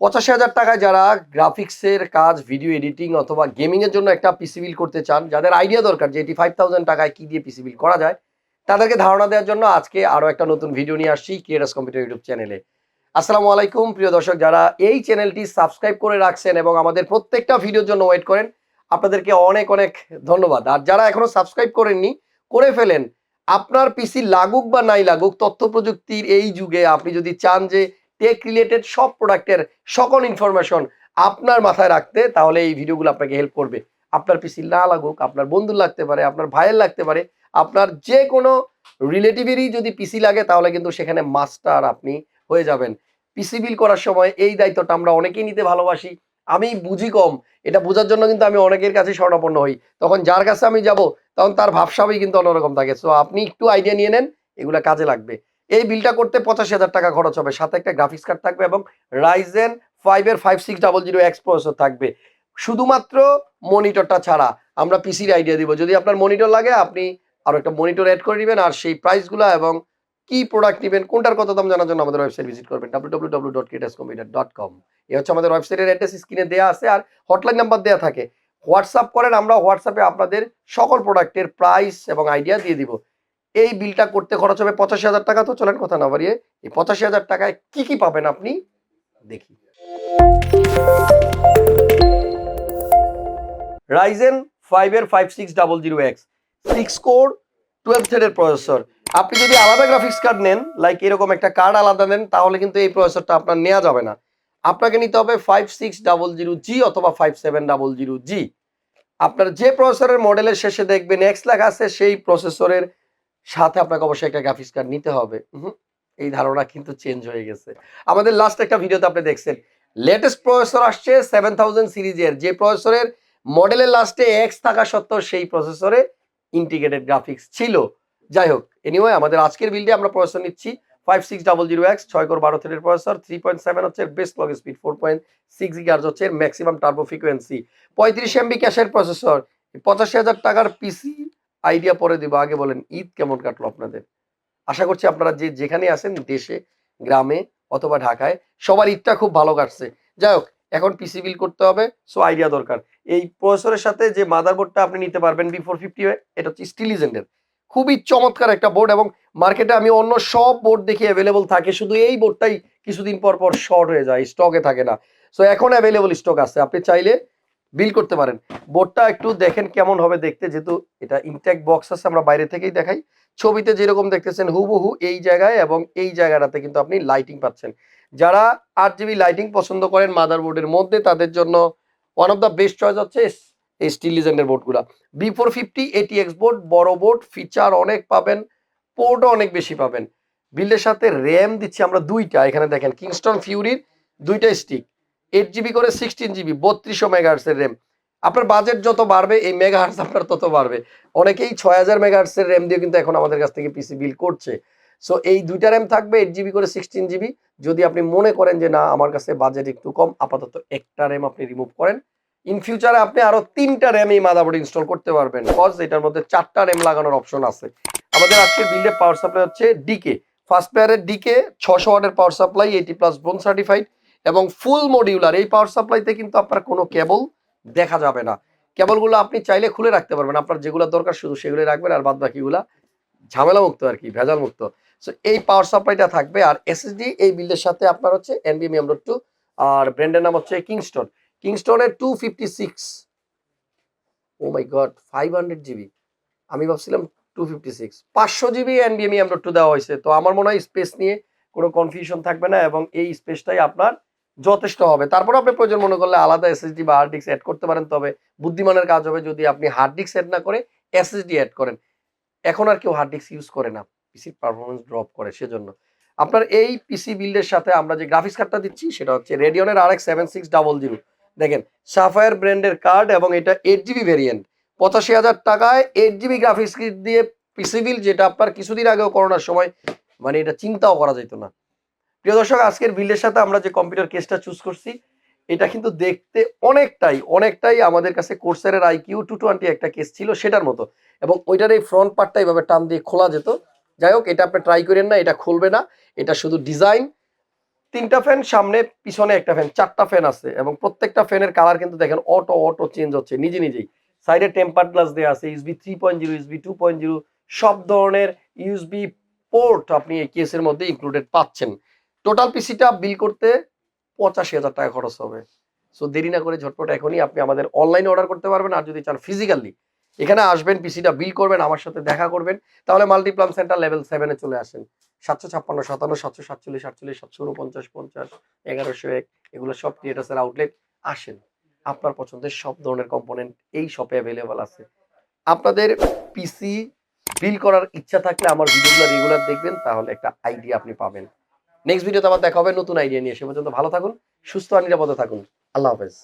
85,000 টাকায় যারা গ্রাফিক্সের কাজ, ভিডিও এডিটিং অথবা গেমিং এর জন্য একটা পিসি বিল্ড করতে চান, যাদের আইডিয়া দরকার যে 85,000 টাকায় কি দিয়ে পিসি বিল্ড করা যায়, তাদেরকে ধারণা দেওয়ার জন্য আজকে আরো একটা নতুন ভিডিও নিয়ে আসছি ক্রিয়েটাস কম্পিউটার ইউটিউব চ্যানেলে। আসসালামু আলাইকুম প্রিয় দর্শক, যারা এই চ্যানেলটি সাবস্ক্রাইব করে রাখছেন এবং আমাদের প্রত্যেকটা ভিডিওর জন্য ওয়েট করেন, আপনাদেরকে অনেক অনেক ধন্যবাদ। আর যারা এখনো সাবস্ক্রাইব করেননি, করে ফেলেন। আপনার পিসি লাগুক বা নাই লাগুক, তথ্য প্রযুক্তির এই যুগে আপনি যদি চান যে টেক রিলেটেড সব প্রোডাক্টের সকল ইনফরমেশন আপনার মাথায় রাখতে, তাহলে এই ভিডিওগুলো আপনাকে হেল্প করবে। আপনার পিসি না লাগুক, আপনার বন্ধুর লাগতে পারে, আপনার ভাইয়ের লাগতে পারে, আপনার যে কোনো রিলেটিভেরই যদি পিসি লাগে, তাহলে কিন্তু সেখানে মাস্টার আপনি হয়ে যাবেন। পিসি বিল করার সময় এই দায়িত্বটা আমরা অনেকেই নিতে ভালোবাসি। আমি বুঝি কম, এটা বোঝার জন্য কিন্তু আমি অনেকের কাছে শরণাপন্ন হই। তখন যার কাছে আমি যাব, তখন তার ভাবসাবই কিন্তু অন্যরকম থাকে। সো আপনি একটু আইডিয়া নিয়ে নেন, এগুলা কাজে লাগবে। এই বিলটা করতে 85,000 টাকা খরচ হবে, সাথে একটা গ্রাফিক্স কার্ড থাকবে এবং Ryzen 5 এর 5600X প্রসেসর থাকবে। শুধুমাত্র মনিটরটা ছাড়া আমরা পিসির আইডিয়া দিব। যদি আপনার মনিটর লাগে, আপনি আরো একটা মনিটর অ্যাড করে দিবেন। আর সেই প্রাইসগুলো এবং কি প্রোডাক্ট নেবেন, কোনটার কত দাম জানার জন্য আমাদের ওয়েবসাইট ভিজিট করবেন www.creatuscomputer.com। এই হচ্ছে আমাদের ওয়েবসাইটের অ্যাড্রেস, স্ক্রিনে দেওয়া আছে আর হটলাইন নাম্বার দেওয়া থাকে। হোয়াটসঅ্যাপ করেন, আমরা হোয়াটসঅ্যাপে আপনাদের সকল প্রোডাক্টের প্রাইস এবং আইডিয়া দিয়ে দিব। এই বিলটা করতে খরচ হবে 85,000 টাকা। তো চলেন কথা না বাড়িয়ে এই 85,000 টাকায় কি কি পাবেন আপনি দেখি। Ryzen 5 এর 5600X 6 কোর 12 থ্রেডের প্রসেসর। আপনি যদি আলাদা গ্রাফিক্স কার্ড নেন, লাইক এরকম একটা কার্ড আলাদা নেন, তাহলে কিন্তু এই প্রসেসরটা আপনার নেওয়া যাবে না। আপনাকে নিতে হবে 5600G অথবা 5700G। আপনার যে প্রসেসরের মডেলের শেষে দেখবেন এক্স লেখা আছে, সেই প্রসেসরের সাথে আপনাকে অবশ্যই একটা গ্রাফিক্স কার্ড নিতে হবে। এই ধারণা কিন্তু চেঞ্জ হয়ে গেছে। আমাদের লাস্ট একটা ভিডিওতে আপনি দেখছেন লেটেস্ট প্রসেসর আসছে 7000 সিরিজের, যে প্রসেসরের মডেলের লাস্টে এক্স থাকা সত্ত্বেও সেই প্রসেসরে ইন্টিগ্রেটেড গ্রাফিক্স ছিল। যাই হোক, এনিওয়ে আমাদের আজকের বিল্ডে আমরা প্রসেসর নিচ্ছি 5600X 6 কোর 12 থ্রেডের প্রসেসর, 3.7 হচ্ছে বেস্ট ক্লক স্পিড, 4.6 গিগাহার্জ হচ্ছে ম্যাক্সিমাম টার্বো ফ্রিকোয়েন্সি, 35 MB ক্যাশের প্রসেসর। 85,000 টাকার পিসি আইডিয়া পরে দিব, আগে বলেন ঈদ কেমন কাটলো আপনাদের? আশা করছি আপনারা যে যেখানে আছেন, দেশে, গ্রামে অথবা ঢাকায়, সবার ঈদটা খুব ভালো কাটছে। যাই হোক, এখন পিসি বিল করতে হবে, সো আইডিয়া দরকার। এই প্রসেসরের সাথে যে মাদারবোর্ডটা আপনি নিতে পারবেন B450, এটা হচ্ছে স্টিলিজেন্ডের খুবই চমৎকার একটা বোর্ড, এবং মার্কেটে আমি অন্য সব বোর্ড দেখি অ্যাভেলেবল থাকে, শুধু এই বোর্ডটাই কিছুদিন পর পর শর্ট হয়ে যায়, স্টকে থাকে না। সো এখন অ্যাভেলেবল স্টক আছে, আপনি চাইলে বিল করতে পারেন। বোর্ডটা একটু দেখেন কেমন হবে দেখতে, যেহেতু এটা ইনট্যাক্ট বক্স আছে, আমরা বাইরে থেকেই দেখাই। ছবিতে যেরকম দেখতেছেন হুবহু এই জায়গায় এবং এই জায়গাটাতে কিন্তু আপনি লাইটিং পাচ্ছেন। যারা 8GB লাইটিং পছন্দ করেন মাদারবোর্ডের মধ্যে, তাদের জন্য one of the best choice হচ্ছে এই স্টিল লিজেন্ডের বোর্ডগুলো। B450 ATX বোর্ড, বড় বোর্ড, ফিচার অনেক পাবেন, পোর্টও অনেক বেশি পাবেন। বিল্ডের সাথে র্যাম দিচ্ছি আমরা দুইটা, এখানে দেখেন কিংস্টন ফিউরির দুইটা স্টিক, 8GB করে 16GB 3200 মেগাহার্টসের র্যাম। আপনার বাজেট যত বাড়বে, এই মেগাহার্টস আপনার তত বাড়বে। অনেকেই 6000 মেগাহার্টসের র্যাম দিয়ে কিন্তু এখন আমাদের কাছ থেকে পিসি বিল করছে। সো এই দুইটা র্যাম থাকবে, 8GB করে 16GB। যদি আপনি মনে করেন যে না, আমার কাছে বাজেট একটু কম, আপাতত একটা র্যাম আপনি রিমুভ করেন। ইন ফিউচারে আপনি আরো 3টা র্যাম এই মাদারবোর্ডে ইনস্টল করতে পারবেন, কজ এটার মধ্যে 4টা র্যাম লাগানোর অপশন আছে। আমাদের আজকের বিল্ডে পাওয়ার সাপ্লাই হচ্ছে ডিকে, ফার্স্ট পেয়ারের ডিকে 600 ওয়াটের পাওয়ার সাপ্লাই, 80+ ব্রোঞ্জ সার্টিফাইড এবং ফুল মডিউলার। এই পাওয়ার সাপ্লাইতে কিন্তু আপনার কোনো কেবল দেখা যাবে না। কেবলগুলো আপনি চাইলে খুলে রাখতে পারবেন, আপনার যেগুলো দরকার শুধু সেগুলো রাখবেন, আর বাদ বাকিগুলা ঝামেলা মুক্ত আর কি, ভেজাল মুক্ত। সো এই পাওয়ার সাপ্লাইটা থাকবে। আর এসএসডি এই বিল্ডের সাথে আপনার হচ্ছে NVMe M.2, আর ব্র্যান্ডের নাম হচ্ছে কিংস্টন। কিংস্টনের 256, ও মাই গড, 500GB। আমি ভাবছিলাম 256, 500GB NVMe M.2 দেওয়া হয়েছে। তো আমার মনে হয় স্পেস নিয়ে কোনো কনফিউশন থাকবে না, এবং এই স্পেসটাই আপনার যথেষ্ট হবে। তারপর আপনি প্রয়োজন মনে করলে আলাদা এসএসডি বা হার্ড ডিস্ক অ্যাড করতে পারেন, তবে বুদ্ধিমানের কাজ হবে যদি আপনি হার্ড ডিস্ক অ্যাড না করে এসএসডি অ্যাড করেন। এখন আর কেউ হার্ড ডিস্ক ইউজ করে না, পিসির পারফরমেন্স ড্রপ করে, সেজন্য আপনার এই পিসি বিল্ডের সাথে আমরা যে গ্রাফিক্স কার্ডটা দিচ্ছি সেটা হচ্ছে রেডিয়নের RX 7600। দেখেন সাফায়ার ব্র্যান্ডের কার্ড, এবং এটা 8GB ভেরিয়েন্ট। 85,000 টাকায় 8GB গ্রাফিক্স কার্ড দিয়ে পিসি বিল্ড, যেটা আপনার কিছুদিন আগেও করোনার সময় মানে এটা চিন্তাও করা যেত না। প্রিয় দর্শক, আজকের বিল্ডের সাথে আমরা যে কম্পিউটার কেসটা চুজ করছি, এটা কিন্তু দেখতে অনেকটাই আমাদের কাছে কোর্সারের IQ 220 একটা কেস ছিল সেটার মতো, এবং ওইটার এই ফ্রন্ট পার্টটা এইভাবে টান দিয়ে খোলা যেত। যাই হোক, এটা আপনি ট্রাই করেন না, এটা খুলবে না, এটা শুধু ডিজাইন। 3টা ফ্যান সামনে, পিছনে একটা ফ্যান, 4টা ফ্যান আছে এবং প্রত্যেকটা ফ্যানের কালার কিন্তু দেখেন অটো চেঞ্জ হচ্ছে নিজে নিজেই। সাইডে টেম্পারড গ্লাস দেয়া আছে, ইউএসবি 3.0, ইউএসবি 2.0 সব ধরনের ইউএসবি পোর্ট আপনি এই কেসের মধ্যে ইনক্লুডেড পাচ্ছেন। টোটাল পিসিটা বিল করতে 85,000 টাকা খরচ হবে। সো দেরি না করে ঝটপট এখনই আপনি আমাদের অনলাইনে অর্ডার করতে পারবেন, আর যদি চান ফিজিক্যালি এখানে আসবেন, পিসিটা বিল করবেন, আমার সাথে দেখা করবেন, তাহলে মাল্টিপ্লান সেন্টার লেভেল 7 এ চলে আসেন। 756 57 747 48 749 50 1101 এগুলো সব ক্রিয়েটাসের আউটলেট। আসেন, আপনার পছন্দের সব ধরনের কম্পোনেন্ট এই শপে অ্যাভেলেবল আছে। আপনাদের পিসি বিল করার ইচ্ছা থাকলে আমার ভিডিওগুলো রেগুলার দেখবেন, তাহলে একটা আইডিয়া আপনি পাবেন। নেক্সট ভিডিওতে আবার দেখা হবে নতুন আইডিয়া নিয়ে। সে পর্যন্ত ভালো থাকুন, সুস্থ আর নিরাপদে থাকুন। আল্লাহ হাফেজ।